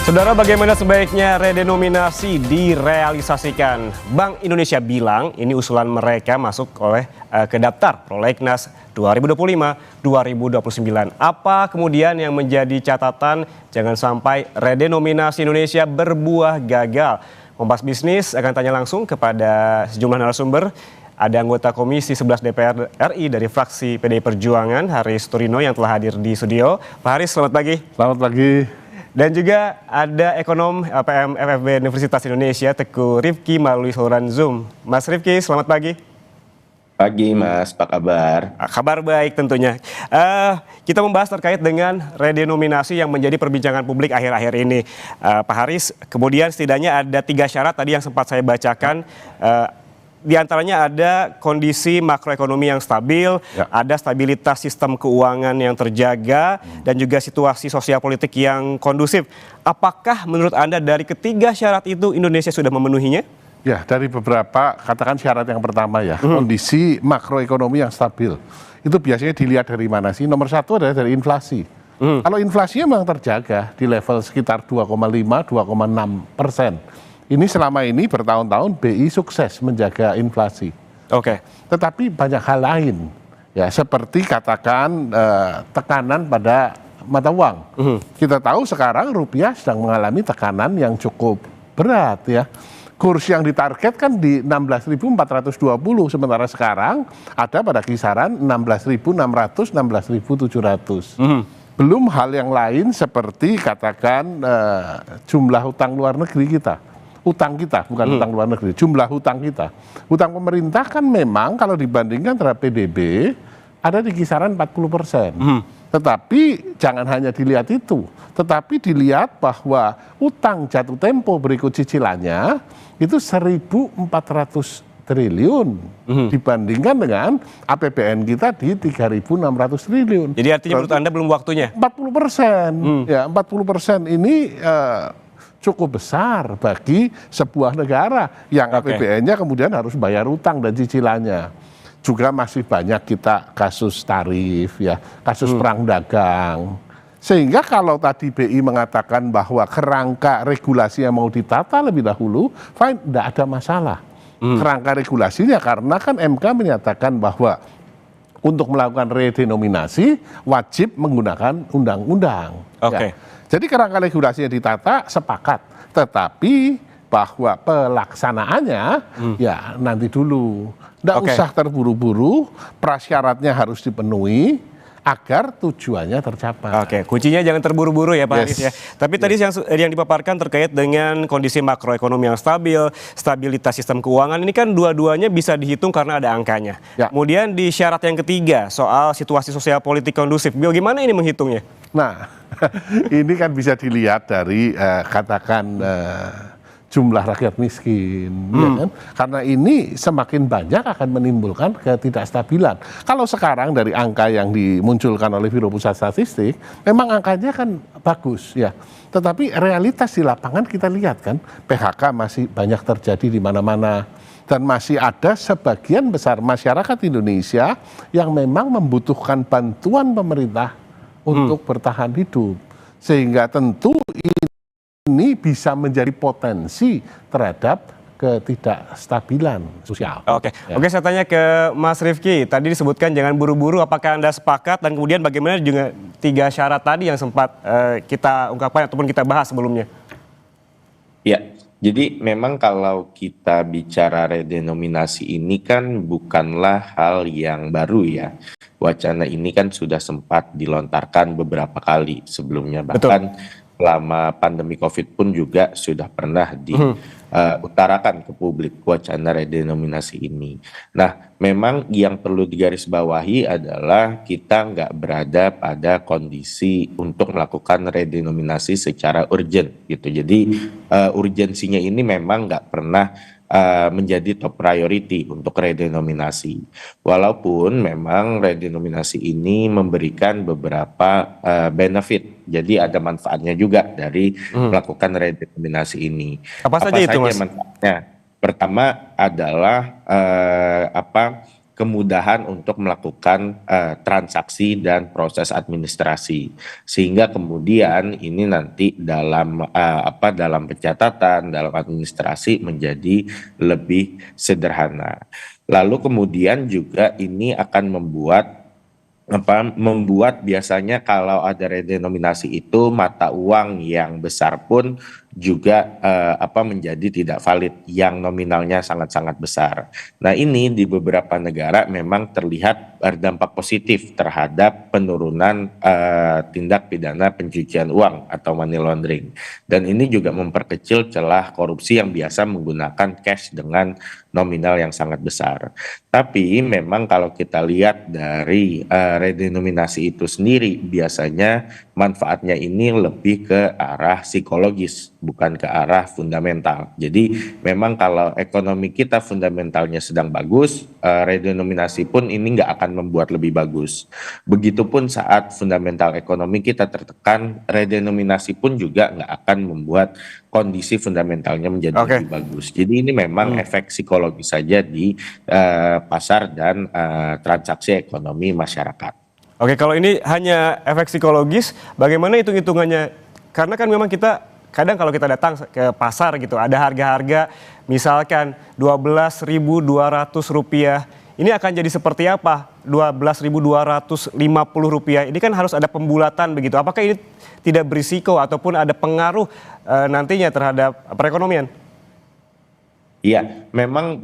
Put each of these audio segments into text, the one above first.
Saudara, bagaimana sebaiknya redenominasi direalisasikan? Bank Indonesia bilang ini usulan mereka masuk ke daftar Prolegnas 2025-2029. Apa kemudian yang menjadi catatan jangan sampai redenominasi Indonesia berbuah gagal? Kompas Bisnis akan tanya langsung kepada sejumlah narasumber. Ada anggota Komisi 11 DPR RI dari fraksi PDI Perjuangan, Haris Turino, yang telah hadir di studio. Pak Haris, selamat pagi. Selamat pagi. Dan juga ada ekonom LPM FFB Universitas Indonesia, Teguh Rifki, melalui saluran Zoom. Mas Rifki, selamat pagi. Pagi Mas, apa kabar? Kabar baik tentunya. Kita membahas terkait dengan redenominasi yang menjadi perbincangan publik akhir-akhir ini. Pak Haris, kemudian setidaknya ada 3 syarat tadi yang sempat saya bacakan. Di antaranya ada kondisi makroekonomi yang stabil, ada stabilitas sistem keuangan yang terjaga, dan juga situasi sosial politik yang kondusif. Apakah menurut Anda dari ketiga syarat itu Indonesia sudah memenuhinya? Ya, dari beberapa, katakan syarat yang pertama ya, kondisi makroekonomi yang stabil. Itu biasanya dilihat dari mana sih? Nomor 1 adalah dari inflasi. Kalau inflasinya memang terjaga di level sekitar 2,5-2,6%. Ini selama ini bertahun-tahun BI sukses menjaga inflasi. Oke. Tetapi banyak hal lain, ya seperti katakan tekanan pada mata uang. Kita tahu sekarang rupiah sedang mengalami tekanan yang cukup berat ya. Kurs yang ditargetkan di 16.420, sementara sekarang ada pada kisaran 16.600, 16.700. Belum hal yang lain seperti katakan jumlah utang luar negeri kita. Utang kita, bukan utang luar negeri, jumlah hutang kita. Hutang pemerintah kan memang kalau dibandingkan terhadap PDB ada di kisaran 40%. Tetapi jangan hanya dilihat itu, tetapi dilihat bahwa utang jatuh tempo berikut cicilannya itu 1.400 triliun dibandingkan dengan APBN kita di 3.600 triliun. Jadi artinya menurut Anda belum waktunya? 40%. Ya, 40% ini cukup besar bagi sebuah negara yang APBN-nya kemudian harus bayar utang dan cicilannya. Juga masih banyak kita kasus tarif, ya, kasus perang dagang. Sehingga kalau tadi BI mengatakan bahwa kerangka regulasi yang mau ditata lebih dahulu, fine, tidak ada masalah. Kerangka regulasinya karena kan MK menyatakan bahwa untuk melakukan redenominasi wajib menggunakan undang-undang. Ya. Jadi kerangka regulasinya ditata, sepakat. Tetapi bahwa pelaksanaannya ya nanti dulu. Tidak usah terburu-buru, prasyaratnya harus dipenuhi agar tujuannya tercapai. Kuncinya jangan terburu-buru ya Pak Haris ya. Tapi tadi yang dipaparkan terkait dengan kondisi makroekonomi yang stabil, stabilitas sistem keuangan, ini kan dua-duanya bisa dihitung karena ada angkanya. Kemudian di syarat yang ketiga soal situasi sosial politik kondusif, bagaimana ini menghitungnya? Nah, ini kan bisa dilihat dari katakan jumlah rakyat miskin, ya kan? Karena ini semakin banyak akan menimbulkan ketidakstabilan. Kalau sekarang dari angka yang dimunculkan oleh Biro Pusat Statistik, memang angkanya kan bagus ya. Tetapi realitas di lapangan kita lihat kan, PHK masih banyak terjadi di mana-mana. Dan masih ada sebagian besar masyarakat Indonesia yang memang membutuhkan bantuan pemerintah untuk bertahan hidup, sehingga tentu ini bisa menjadi potensi terhadap ketidakstabilan sosial. Saya tanya ke Mas Rifki, tadi disebutkan jangan buru-buru, apakah Anda sepakat, dan kemudian bagaimana juga 3 syarat tadi yang sempat kita ungkapkan ataupun kita bahas sebelumnya? Ya, jadi memang kalau kita bicara redenominasi ini kan bukanlah hal yang baru ya. Wacana ini kan sudah sempat dilontarkan beberapa kali sebelumnya, bahkan selama pandemi COVID pun juga sudah pernah diutarakan ke publik wacana redenominasi ini. Nah, memang yang perlu digarisbawahi adalah kita nggak berada pada kondisi untuk melakukan redenominasi secara urgent gitu. Jadi urgensinya ini memang nggak pernah menjadi top priority untuk redenominasi. Walaupun memang redenominasi ini memberikan beberapa benefit, jadi ada manfaatnya juga dari melakukan redenominasi ini. Apa saja itu, Mas? Manfaatnya? Pertama adalah kemudahan untuk melakukan transaksi dan proses administrasi, sehingga kemudian ini nanti dalam pencatatan, dalam administrasi menjadi lebih sederhana. Lalu kemudian juga ini akan membuat biasanya kalau ada redenominasi itu mata uang yang besar pun juga menjadi tidak valid yang nominalnya sangat-sangat besar. Nah, ini di beberapa negara memang terlihat berdampak positif terhadap penurunan tindak pidana pencucian uang atau money laundering. Dan ini juga memperkecil celah korupsi yang biasa menggunakan cash dengan nominal yang sangat besar. Tapi memang kalau kita lihat dari redenominasi itu sendiri, biasanya manfaatnya ini lebih ke arah psikologis, bukan ke arah fundamental. Jadi memang kalau ekonomi kita fundamentalnya sedang bagus, redenominasi pun ini nggak akan membuat lebih bagus. Begitupun saat fundamental ekonomi kita tertekan, redenominasi pun juga nggak akan membuat kondisi fundamentalnya menjadi lebih bagus. Jadi ini memang efek psikologis saja di pasar dan transaksi ekonomi masyarakat. Oke, kalau ini hanya efek psikologis, bagaimana hitung-hitungannya? Karena kan memang kita kadang kalau kita datang ke pasar gitu, ada harga-harga misalkan Rp12.200. Ini akan jadi seperti apa? Rp12.250. Ini kan harus ada pembulatan begitu. Apakah ini tidak berisiko ataupun ada pengaruh nantinya terhadap perekonomian? Iya, memang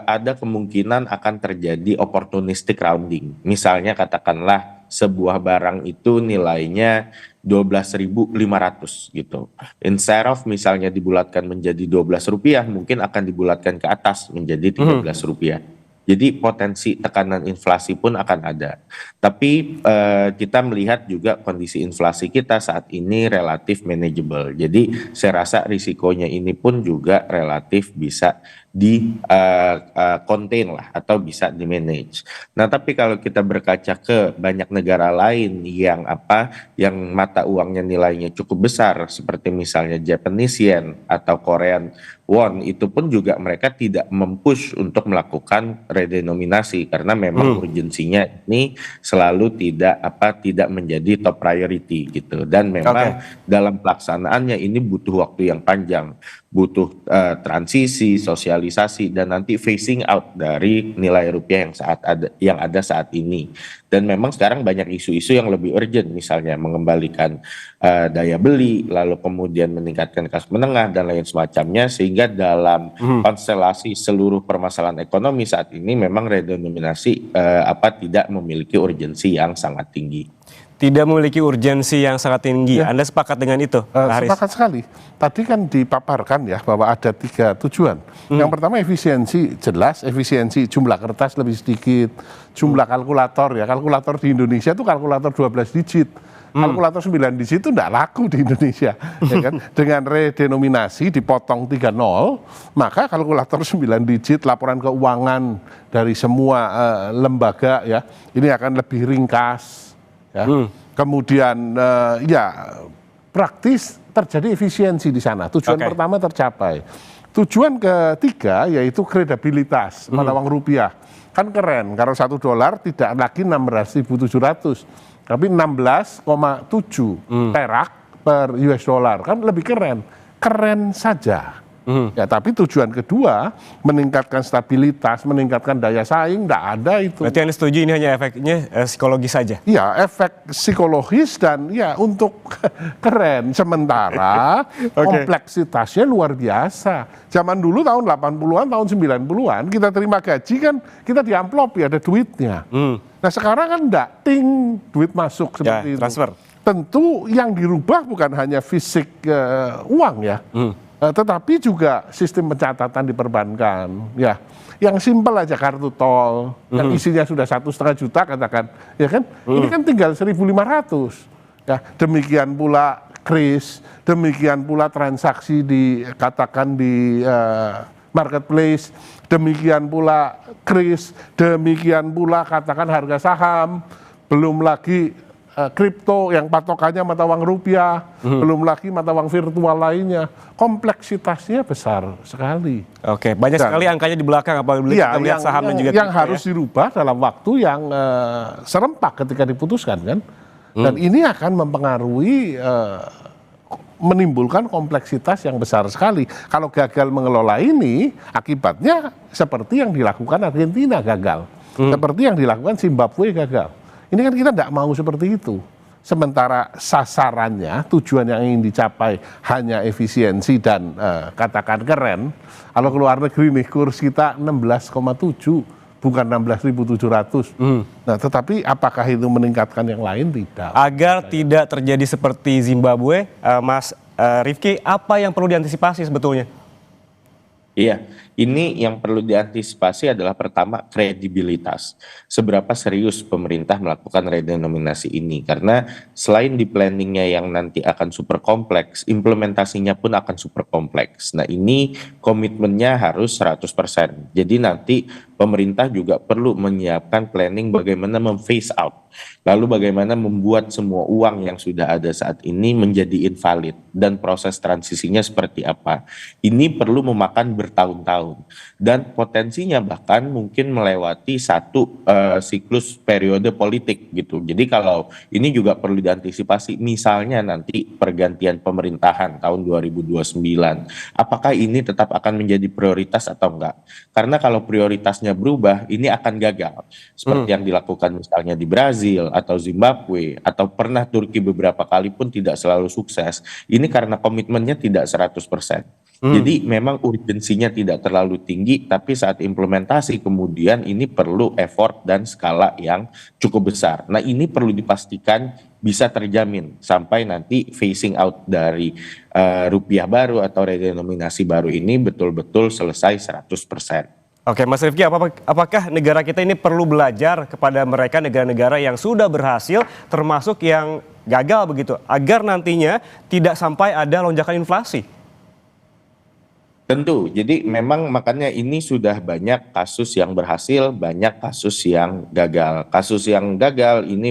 ada kemungkinan akan terjadi opportunistic rounding. Misalnya katakanlah sebuah barang itu nilainya 12.500 gitu. Instead of misalnya dibulatkan menjadi Rp12, mungkin akan dibulatkan ke atas menjadi Rp13. Jadi potensi tekanan inflasi pun akan ada. Tapi kita melihat juga kondisi inflasi kita saat ini relatif manageable. Jadi saya rasa risikonya ini pun juga relatif bisa di contain lah atau bisa di manage. Nah, tapi kalau kita berkaca ke banyak negara lain yang mata uangnya nilainya cukup besar seperti misalnya Japanese yen atau Korean won, itu pun juga mereka tidak mempush untuk melakukan redenominasi karena memang urgensinya ini selalu tidak menjadi top priority gitu, dan memang dalam pelaksanaannya ini butuh waktu yang panjang, butuh transisi, sosialisasi, dan nanti phasing out dari nilai rupiah yang ada saat ini. Dan memang sekarang banyak isu-isu yang lebih urgent, misalnya mengembalikan daya beli, lalu kemudian meningkatkan kelas menengah dan lain semacamnya, sehingga dalam konstelasi seluruh permasalahan ekonomi saat ini memang redenominasi tidak memiliki urgensi yang sangat tinggi. Tidak memiliki urgensi yang sangat tinggi. Ya. Anda sepakat dengan itu, Pak Haris? Sepakat sekali. Tadi kan dipaparkan ya bahwa ada 3 tujuan. Yang pertama efisiensi, jelas efisiensi, jumlah kertas lebih sedikit, jumlah kalkulator ya. Kalkulator di Indonesia itu kalkulator 12 digit. Kalkulator 9 digit itu enggak laku di Indonesia. Ya kan? Dengan redenominasi dipotong 3 nol, maka kalkulator 9 digit, laporan keuangan dari semua lembaga ya, ini akan lebih ringkas. Ya. Kemudian praktis terjadi efisiensi di sana. Tujuan pertama tercapai. Tujuan ketiga yaitu kredibilitas mata uang rupiah. Kan keren kalau $1 tidak lagi 16.700, tapi 16,7 perak per US dollar. Kan lebih keren. Keren saja. Ya, tapi tujuan kedua meningkatkan stabilitas, meningkatkan daya saing, enggak ada itu. Berarti Anda setuju ini hanya efeknya psikologis saja? Iya, efek psikologis dan ya untuk keren. Sementara kompleksitasnya luar biasa. Zaman dulu tahun 80-an, tahun 90-an kita terima gaji kan kita di amplop ya ada duitnya. Nah sekarang kan enggak, ting duit masuk seperti itu. Transfer. Tentu yang dirubah bukan hanya fisik uang ya. Tetapi juga sistem pencatatan diperbankan, ya. Yang simpel aja kartu tol, yang isinya sudah 1,5 juta katakan, ya kan? Ini kan tinggal 1.500. Ya, demikian pula kris, demikian pula transaksi dikatakan di marketplace, demikian pula kris, demikian pula katakan harga saham, belum lagi kripto yang patokannya mata uang rupiah, belum lagi mata uang virtual lainnya, kompleksitasnya besar sekali. Oke, banyak sekali angkanya di belakang, apalagi kita melihat saham dan juga yang kripto, harus dirubah dalam waktu yang serempak ketika diputuskan kan, dan ini akan mempengaruhi menimbulkan kompleksitas yang besar sekali. Kalau gagal mengelola ini, akibatnya seperti yang dilakukan Argentina gagal, seperti yang dilakukan Zimbabwe gagal. Ini kan kita tidak mau seperti itu. Sementara sasarannya, tujuan yang ingin dicapai hanya efisiensi dan katakan keren. Kalau keluar negeri nih kurs kita 16,7 bukan 16.700. Nah, tetapi apakah itu meningkatkan yang lain? Tidak. Agar tidak terjadi seperti Zimbabwe, Mas Rifki, apa yang perlu diantisipasi sebetulnya? Iya, ini yang perlu diantisipasi adalah pertama kredibilitas. Seberapa serius pemerintah melakukan redenominasi ini? Karena selain di planningnya yang nanti akan super kompleks, implementasinya pun akan super kompleks. Nah ini komitmennya harus 100%. Jadi nanti pemerintah juga perlu menyiapkan planning bagaimana memphase out. Lalu bagaimana membuat semua uang yang sudah ada saat ini menjadi invalid dan proses transisinya seperti apa. Ini perlu memakan bertahun-tahun dan potensinya bahkan mungkin melewati satu siklus periode politik gitu. Jadi kalau ini juga perlu diantisipasi, misalnya nanti pergantian pemerintahan tahun 2029, apakah ini tetap akan menjadi prioritas atau enggak? Karena kalau prioritasnya berubah, ini akan gagal. Seperti yang dilakukan misalnya di Brazil atau Zimbabwe, atau pernah Turki beberapa kali pun tidak selalu sukses. Ini karena komitmennya tidak 100%. Jadi memang urgensinya tidak terlalu tinggi, tapi saat implementasi kemudian ini perlu effort dan skala yang cukup besar. Nah ini perlu dipastikan bisa terjamin sampai nanti phasing out dari rupiah baru atau redenominasi baru ini betul-betul selesai 100%. Oke, Mas Rifki, apakah negara kita ini perlu belajar kepada mereka negara-negara yang sudah berhasil, termasuk yang gagal begitu, agar nantinya tidak sampai ada lonjakan inflasi? Tentu, jadi memang makanya ini sudah banyak kasus yang berhasil, banyak kasus yang gagal. Kasus yang gagal ini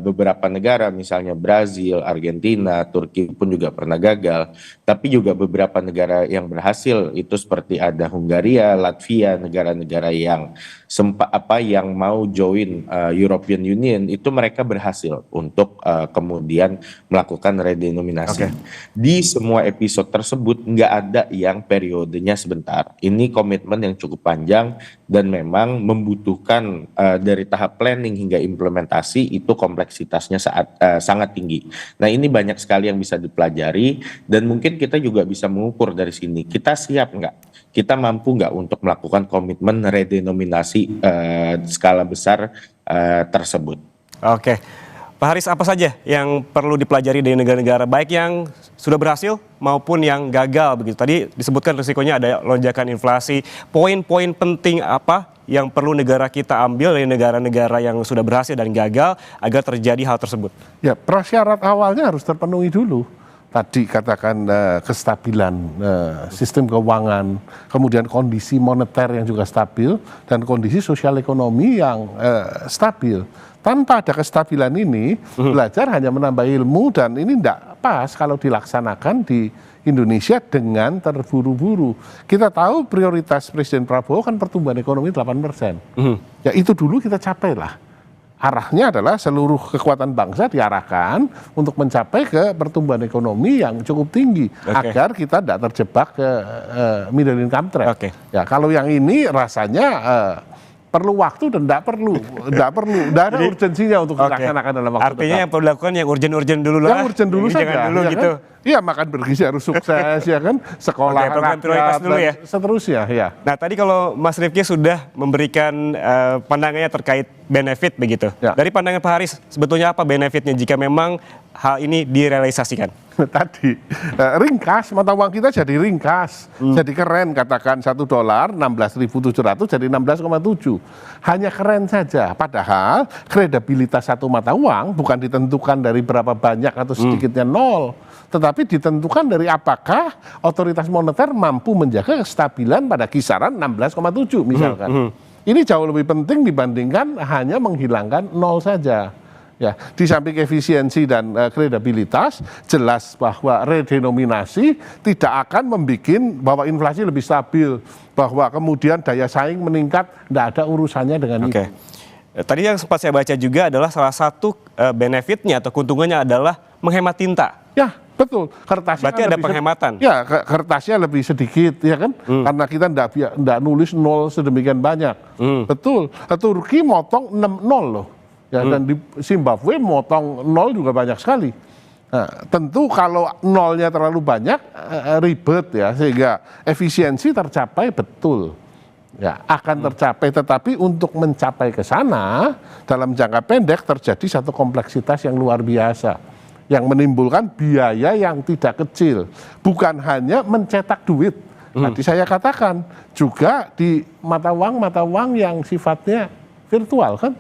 beberapa negara, misalnya Brazil, Argentina, Turki pun juga pernah gagal. Tapi juga beberapa negara yang berhasil itu seperti ada Hungaria, Latvia, negara-negara yang yang mau join European Union itu mereka berhasil untuk kemudian melakukan redenominasi. Di semua episode tersebut nggak ada yang periodenya sebentar. Ini komitmen yang cukup panjang dan memang membutuhkan dari tahap planning hingga implementasi itu kompleksitasnya sangat tinggi. Nah ini banyak sekali yang bisa dipelajari dan mungkin kita juga bisa mengukur dari sini. Kita siap nggak? Kita mampu nggak untuk melakukan komitmen redenominasi skala besar tersebut? Oke, Pak Haris, apa saja yang perlu dipelajari dari negara-negara baik yang sudah berhasil maupun yang gagal begitu? Tadi disebutkan risikonya ada lonjakan inflasi. Poin-poin penting apa yang perlu negara kita ambil dari negara-negara yang sudah berhasil dan gagal agar terjadi hal tersebut? Ya, prasyarat awalnya harus terpenuhi dulu. Tadi katakan kestabilan sistem keuangan, kemudian kondisi moneter yang juga stabil, dan kondisi sosial ekonomi yang stabil. Tanpa ada kestabilan ini, belajar hanya menambah ilmu dan ini tidak pas kalau dilaksanakan di Indonesia dengan terburu-buru. Kita tahu prioritas Presiden Prabowo kan pertumbuhan ekonomi 8%. Ya itu dulu kita capai lah. Arahnya adalah seluruh kekuatan bangsa diarahkan untuk mencapai ke pertumbuhan ekonomi yang cukup tinggi agar kita tidak terjebak ke middle income trap. Ya kalau yang ini rasanya perlu waktu dan tidak ada urgensinya untuk dilaksanakan dalam waktu Artinya yang perlu dilakukan yang urgen-urgen dulu lah. Yang urgen dulu saja. Jangan dulu ya gitu. Kan? Iya, makan bergizi harus sukses ya kan, sekolah prioritas dulu ya. Seterusnya ya. Nah tadi kalau Mas Rifki sudah memberikan pandangannya terkait benefit begitu. Ya. Dari pandangan Pak Haris, sebetulnya apa benefitnya jika memang hal ini direalisasikan? Tadi ringkas, mata uang kita jadi ringkas, jadi keren, katakan $1 16.700 jadi 16,7. Hanya keren saja, padahal kredibilitas satu mata uang bukan ditentukan dari berapa banyak atau sedikitnya nol, tetapi ditentukan dari apakah otoritas moneter mampu menjaga kestabilan pada kisaran 16,7 misalkan. Ini jauh lebih penting dibandingkan hanya menghilangkan nol saja. Ya, di samping efisiensi dan kredibilitas, jelas bahwa redenominasi tidak akan membuat bahwa inflasi lebih stabil, bahwa kemudian daya saing meningkat, tidak ada urusannya dengan itu. Tadi yang sempat saya baca juga adalah salah satu benefitnya atau keuntungannya adalah menghemat tinta. Ya, betul. Kertasnya Berarti ada penghematan. Ya, kertasnya lebih sedikit, ya kan? Karena kita tidak nulis nol sedemikian banyak. Betul. Turki motong 6 nol loh. Ya, dan di Zimbabwe motong nol juga banyak sekali. Nah, tentu kalau nolnya terlalu banyak ribet ya, sehingga efisiensi tercapai betul. Ya, akan tercapai, tetapi untuk mencapai ke sana dalam jangka pendek terjadi satu kompleksitas yang luar biasa yang menimbulkan biaya yang tidak kecil. Bukan hanya mencetak duit. Tadi saya katakan juga di mata uang yang sifatnya virtual kan.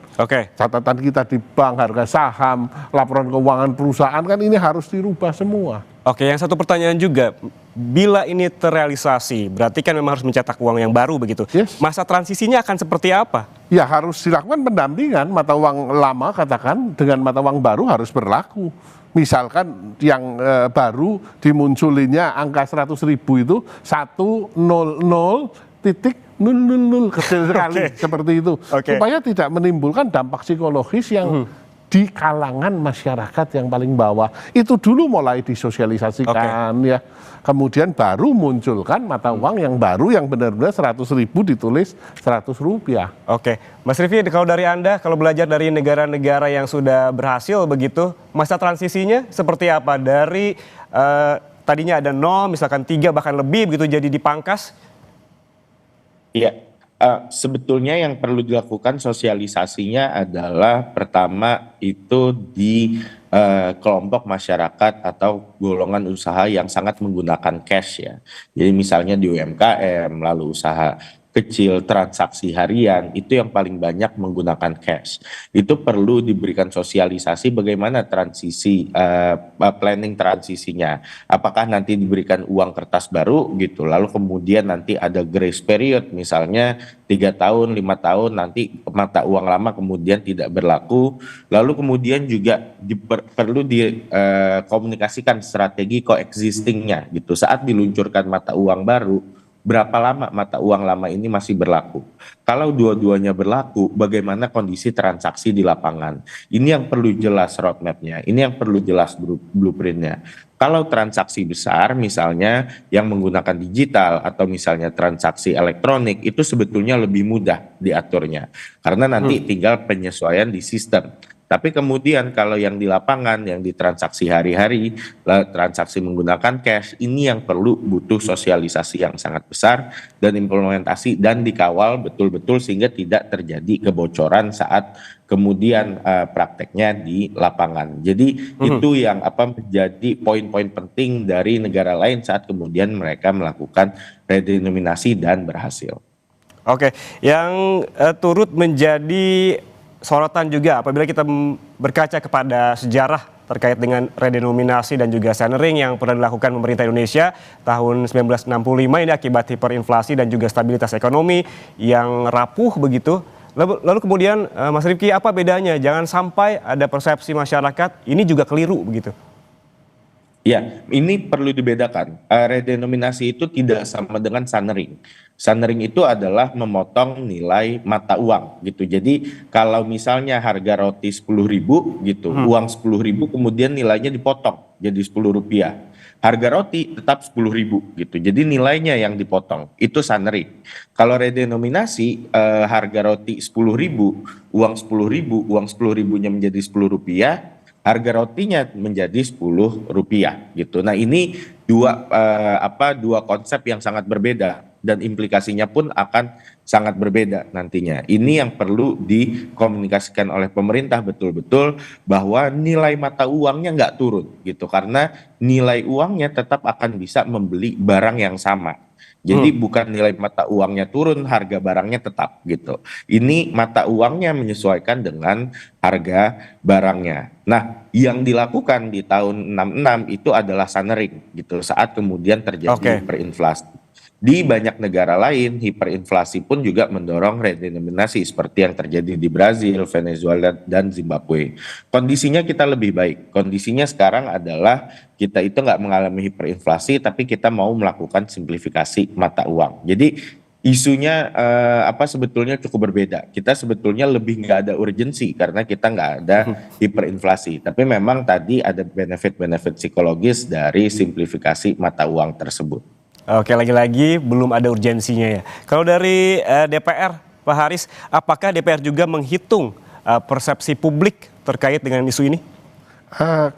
Catatan kita di bank, harga saham, laporan keuangan perusahaan kan ini harus dirubah semua. Yang satu pertanyaan juga, bila ini terrealisasi, berarti kan memang harus mencetak uang yang baru begitu. Yes. Masa transisinya akan seperti apa? Ya harus dilakukan pendampingan, mata uang lama katakan dengan mata uang baru harus berlaku. Misalkan yang baru dimunculinya angka 100.000 itu 100,000 kecil sekali seperti itu. Supaya tidak menimbulkan dampak psikologis yang di kalangan masyarakat yang paling bawah. Itu dulu mulai disosialisasikan ya. Kemudian baru munculkan mata uang yang baru yang benar-benar 100.000 ditulis Rp100. Mas Rify, kalau dari Anda, kalau belajar dari negara-negara yang sudah berhasil begitu, masa transisinya seperti apa? Dari tadinya ada 0, misalkan 3 bahkan lebih begitu jadi dipangkas? Iya, sebetulnya yang perlu dilakukan sosialisasinya adalah pertama itu di kelompok masyarakat atau golongan usaha yang sangat menggunakan cash ya. Jadi misalnya di UMKM, lalu usaha kecil, transaksi harian, itu yang paling banyak menggunakan cash. Itu perlu diberikan sosialisasi bagaimana transisi, planning transisinya. Apakah nanti diberikan uang kertas baru gitu, lalu kemudian nanti ada grace period, misalnya 3 tahun, 5 tahun, nanti mata uang lama kemudian tidak berlaku. Lalu kemudian juga perlu dikomunikasikan strategi coexistingnya gitu. Saat diluncurkan mata uang baru, berapa lama mata uang lama ini masih berlaku? Kalau dua-duanya berlaku, bagaimana kondisi transaksi di lapangan? Ini yang perlu jelas roadmap-nya, ini yang perlu jelas blueprint-nya. Kalau transaksi besar misalnya yang menggunakan digital atau misalnya transaksi elektronik, itu sebetulnya lebih mudah diaturnya. Karena nanti tinggal penyesuaian di sistem. Tapi kemudian kalau yang di lapangan, yang di transaksi hari-hari, transaksi menggunakan cash, ini yang perlu butuh sosialisasi yang sangat besar dan implementasi dan dikawal betul-betul sehingga tidak terjadi kebocoran saat kemudian prakteknya di lapangan. Jadi itu yang menjadi poin-poin penting dari negara lain saat kemudian mereka melakukan redenominasi dan berhasil. Yang turut menjadi sorotan juga apabila kita berkaca kepada sejarah terkait dengan redenominasi dan juga centering yang pernah dilakukan pemerintah Indonesia tahun 1965 ini akibat hiperinflasi dan juga stabilitas ekonomi yang rapuh begitu. Lalu kemudian Mas Rifky, apa bedanya? Jangan sampai ada persepsi masyarakat ini juga keliru begitu. Ya, ini perlu dibedakan. Redenominasi itu tidak sama dengan sunering. Sunering itu adalah memotong nilai mata uang gitu. Jadi kalau misalnya harga roti 10.000 gitu, uang 10.000 kemudian nilainya dipotong jadi Rp10. Harga roti tetap 10.000 gitu. Jadi nilainya yang dipotong. Itu sunering. Kalau redenominasi harga roti 10.000, uang 10.000, uang 10.000-nya menjadi Rp10, harga rotinya menjadi Rp10 gitu. Nah, ini dua konsep yang sangat berbeda dan implikasinya pun akan sangat berbeda nantinya. Ini yang perlu dikomunikasikan oleh pemerintah betul-betul bahwa nilai mata uangnya nggak turun gitu, karena nilai uangnya tetap akan bisa membeli barang yang sama. Jadi bukan nilai mata uangnya turun, harga barangnya tetap gitu. Ini mata uangnya menyesuaikan dengan harga barangnya. Nah, yang dilakukan di tahun 66 itu adalah sunering gitu, saat kemudian terjadi hiperinflasi. Di banyak negara lain, hiperinflasi pun juga mendorong redenominasi seperti yang terjadi di Brazil, Venezuela, dan Zimbabwe. Kondisinya kita lebih baik. Kondisinya sekarang adalah kita itu nggak mengalami hiperinflasi, tapi kita mau melakukan simplifikasi mata uang. Jadi isunya sebetulnya cukup berbeda. Kita sebetulnya lebih nggak ada urgensi karena kita nggak ada hiperinflasi. Tapi memang tadi ada benefit-benefit psikologis dari simplifikasi mata uang tersebut. Oke, lagi-lagi belum ada urgensinya ya. Kalau dari DPR, Pak Haris, apakah DPR juga menghitung persepsi publik terkait dengan isu ini?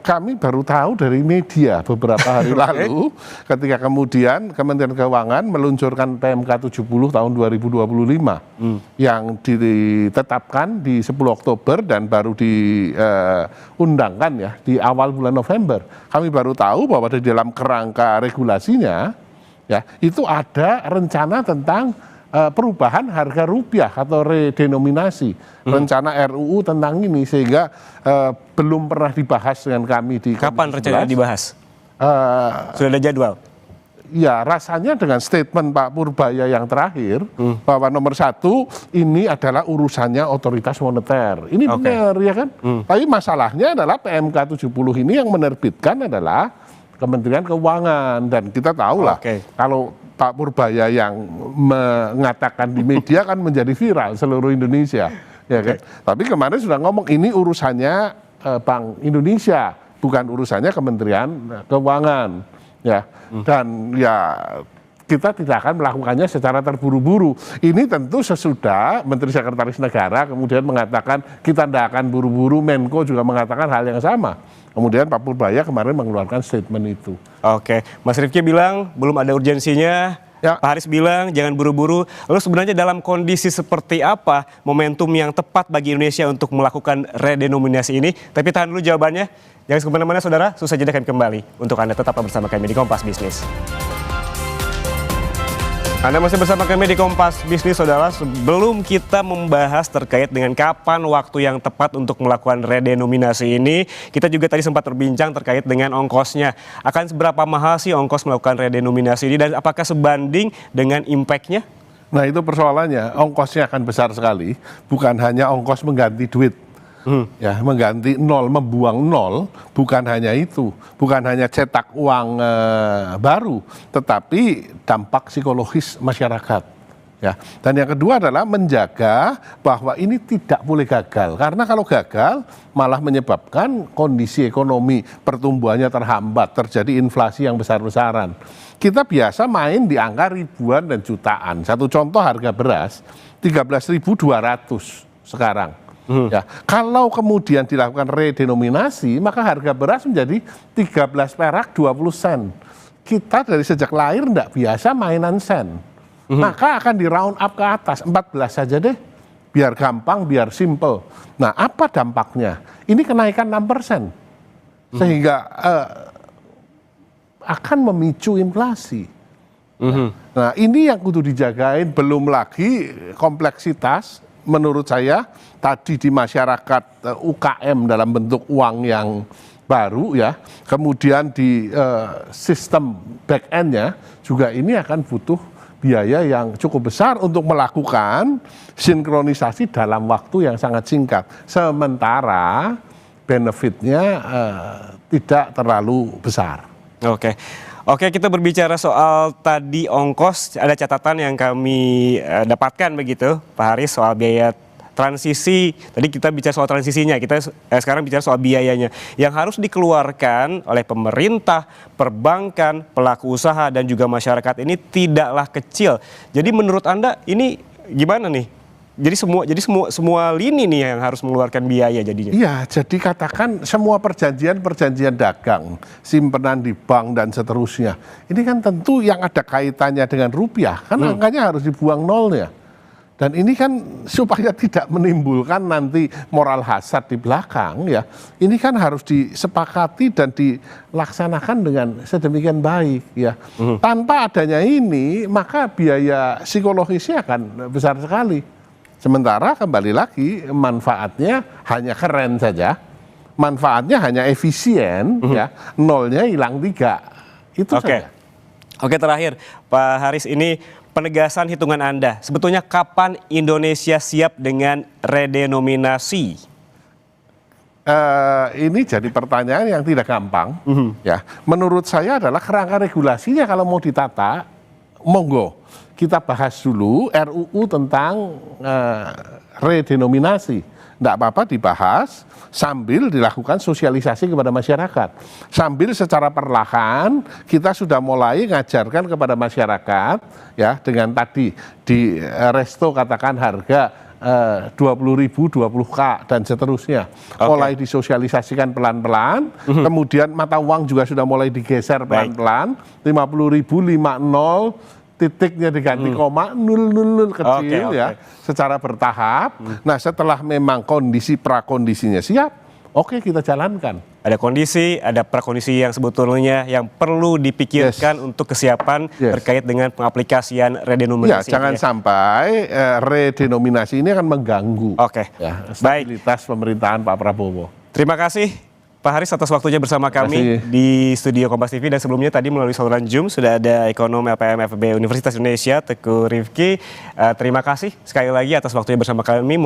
Kami baru tahu dari media beberapa hari lalu ketika kemudian Kementerian Keuangan meluncurkan PMK 70 tahun 2025 yang ditetapkan di 10 Oktober dan baru diundangkan ya di awal bulan November. Kami baru tahu bahwa di dalam kerangka regulasinya ya itu ada rencana tentang perubahan harga rupiah atau redenominasi, rencana RUU tentang ini sehingga belum pernah dibahas dengan kami di Kapan rencananya dibahas? Sudah ada jadwal? Ya rasanya dengan statement Pak Purbaya yang terakhir bahwa nomor 1 ini adalah urusannya otoritas moneter. Ini benar ya kan? Tapi masalahnya adalah PMK 70 ini yang menerbitkan adalah Kementerian Keuangan dan kita tahu lah kalau Pak Purbaya yang mengatakan di media kan menjadi viral seluruh Indonesia ya kan. Tapi kemarin sudah ngomong ini urusannya Bank Indonesia bukan urusannya Kementerian Keuangan ya. Dan ya kita tidak akan melakukannya secara terburu-buru. Ini tentu sesudah Menteri Sekretaris Negara kemudian mengatakan kita tidak akan buru-buru, Menko juga mengatakan hal yang sama. Kemudian Pak Purbaya kemarin mengeluarkan statement itu. Oke, Mas Rifki bilang belum ada urgensinya, ya. Pak Haris bilang jangan buru-buru. Lalu sebenarnya dalam kondisi seperti apa momentum yang tepat bagi Indonesia untuk melakukan redenominasi ini? Tapi tahan dulu jawabannya. Jangan kemana-mana saudara, susah jeda kami kembali. Untuk Anda tetap bersama kami di Kompas Bisnis. Anda masih bersama kami di Kompas Bisnis, saudara. Sebelum kita membahas terkait dengan kapan waktu yang tepat untuk melakukan redenominasi ini, kita juga tadi sempat berbincang terkait dengan ongkosnya. Akan seberapa mahal sih ongkos melakukan redenominasi ini dan apakah sebanding dengan impact-nya? Nah itu persoalannya, ongkosnya akan besar sekali. Bukan hanya ongkos mengganti duit. Ya, mengganti nol, membuang nol, bukan hanya itu, bukan hanya cetak uang baru, tetapi dampak psikologis masyarakat. Ya, dan yang kedua adalah menjaga bahwa ini tidak boleh gagal, karena kalau gagal malah menyebabkan kondisi ekonomi pertumbuhannya terhambat, terjadi inflasi yang besar-besaran. Kita biasa main di angka ribuan dan jutaan. Satu contoh harga beras 13.200 sekarang. Ya, kalau kemudian dilakukan redenominasi, maka harga beras menjadi 13 perak 20 sen. Kita dari sejak lahir tidak biasa mainan sen. Maka akan di round up ke atas, 14 saja deh. Biar gampang, biar simple. Nah, apa dampaknya? Ini kenaikan 6%. Sehingga akan memicu inflasi. Nah, ini yang kudu dijagain, belum lagi kompleksitas. Menurut saya tadi di masyarakat UKM dalam bentuk uang yang baru ya, kemudian di sistem back end-nya juga ini akan butuh biaya yang cukup besar untuk melakukan sinkronisasi dalam waktu yang sangat singkat. Sementara benefitnya tidak terlalu besar. Oke, kita berbicara soal tadi ongkos, ada catatan yang kami dapatkan begitu, Pak Haris, soal biaya transisi. Tadi kita bicara soal transisinya, kita sekarang bicara soal biayanya. Yang harus dikeluarkan oleh pemerintah, perbankan, pelaku usaha, dan juga masyarakat ini tidaklah kecil. Jadi menurut Anda ini gimana nih? Jadi semua lini nih yang harus mengeluarkan biaya jadinya. Iya, jadi katakan semua perjanjian dagang, simpanan di bank dan seterusnya. Ini kan tentu yang ada kaitannya dengan rupiah, kan angkanya harus dibuang nolnya. Dan ini kan supaya tidak menimbulkan nanti moral hazard di belakang ya. Ini kan harus disepakati dan dilaksanakan dengan sedemikian baik ya. Tanpa adanya ini, maka biaya psikologisnya akan besar sekali. Sementara kembali lagi manfaatnya hanya keren saja, manfaatnya hanya efisien, ya nolnya hilang 3, itu saja. Oke, terakhir Pak Haris, ini penegasan hitungan Anda. Sebetulnya kapan Indonesia siap dengan redenominasi? Ini jadi pertanyaan yang tidak gampang. Ya, menurut saya adalah kerangka regulasinya kalau mau ditata, monggo kita bahas dulu RUU tentang redenominasi. Tidak apa-apa dibahas sambil dilakukan sosialisasi kepada masyarakat. Sambil secara perlahan kita sudah mulai ngajarkan kepada masyarakat, ya, dengan tadi di resto katakan harga 20.000, 20K dan seterusnya. Mulai disosialisasikan pelan-pelan, kemudian mata uang juga sudah mulai digeser pelan-pelan, 50.000, 50, titiknya diganti koma, 000 kecil, ya, secara bertahap. Nah, setelah memang kondisi prakondisinya siap, oke, kita jalankan. Ada kondisi, ada prakondisi yang sebetulnya yang perlu dipikirkan untuk kesiapan terkait dengan pengaplikasian redenominasi. Ya, jangan sampai redenominasi ini akan mengganggu stabilitas pemerintahan Pak Prabowo. Terima kasih Pak Haris atas waktunya bersama kami di studio Kompas TV, dan sebelumnya tadi melalui saluran Zoom sudah ada ekonom LPM FEB Universitas Indonesia Teguh Rifki. Terima kasih sekali lagi atas waktunya bersama kami